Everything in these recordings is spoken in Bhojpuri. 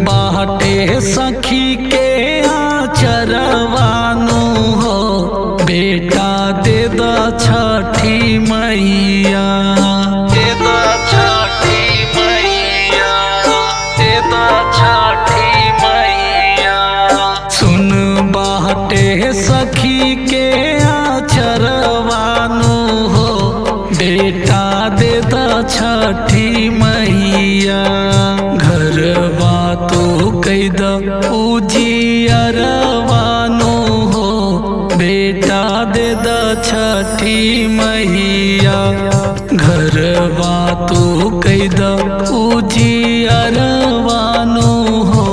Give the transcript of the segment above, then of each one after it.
बाटे सखी के आचरवानु हो, बेटा दे द छठी मैया, दे द छठी मैया, दे द छठी मैया। सुन बाटे सखी के आचरवानु हो, बेटा दे द छठी मैया। घरवा तू कई द उजियरवानु हो, बेटा दे द छठी मैया। घरवा तू कई द उजियरवानु हो,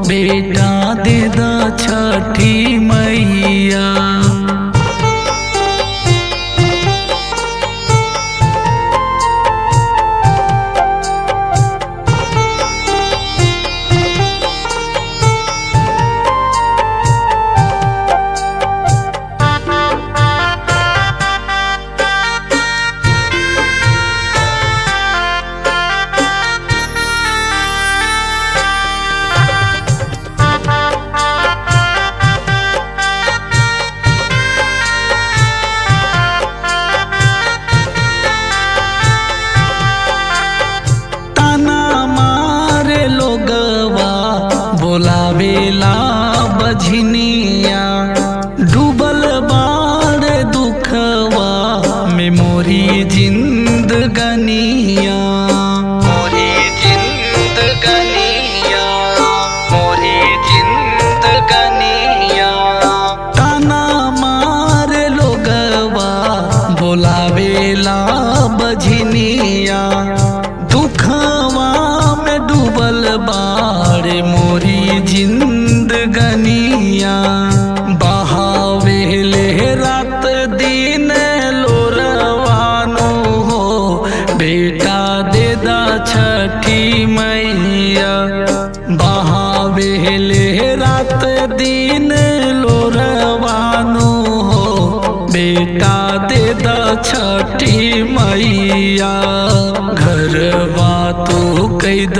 बेटा दे द छठी मैया। बोलावेला बझनिया, डूबल बाड़ दुखवा में मोरी जिंदगनिया, मोरी जिंदगनिया, मोरी जिंदगनिया। ताना मार लोगवा बोलावेला बझनिया, दुखवा में डूबल बाड़ मोरी जिंदगनिया। बहावेले रात दिन लोरवानो हो, बेटा दे द छठी मैया। बहावेले रात दिन लोरवानो हो, बेटा दे द छठी मैया। घरवा तू कई द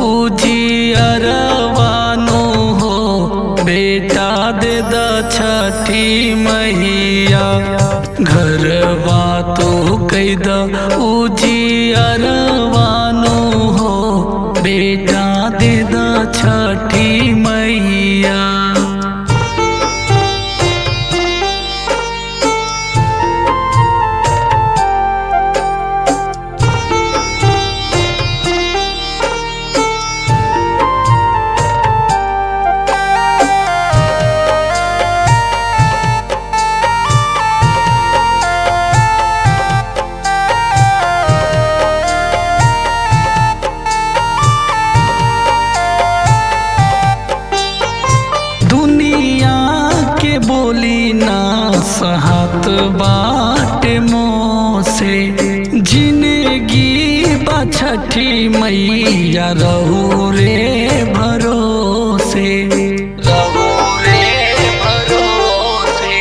उजियरवानु हो, बेटा दे द छठी मैया। घरवा तू कई द उजियरवानु हो, बेटा दे द छठी मैया। बोली ना सहत बाट मोसे, जिंदगी बा छठी मैया रहू रे भरोसे, रहू रे भरोसे,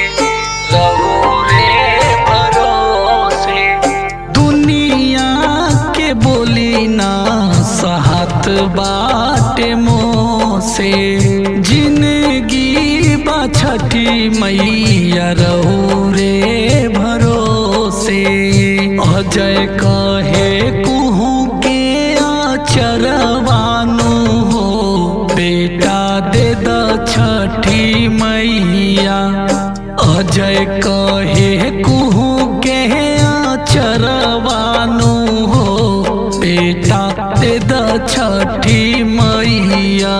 रहू रे भरोसे। दुनिया के बोली ना सहत बाट मोसे, जिंदगी छठी मैया रहू रे भरोसे। अजय कहे कुहू के आचरवानु हो, बेटा दे द छठी मैया। अजय कहे कुहू के आचरवानु हो, बेटा दे द छठी मैया।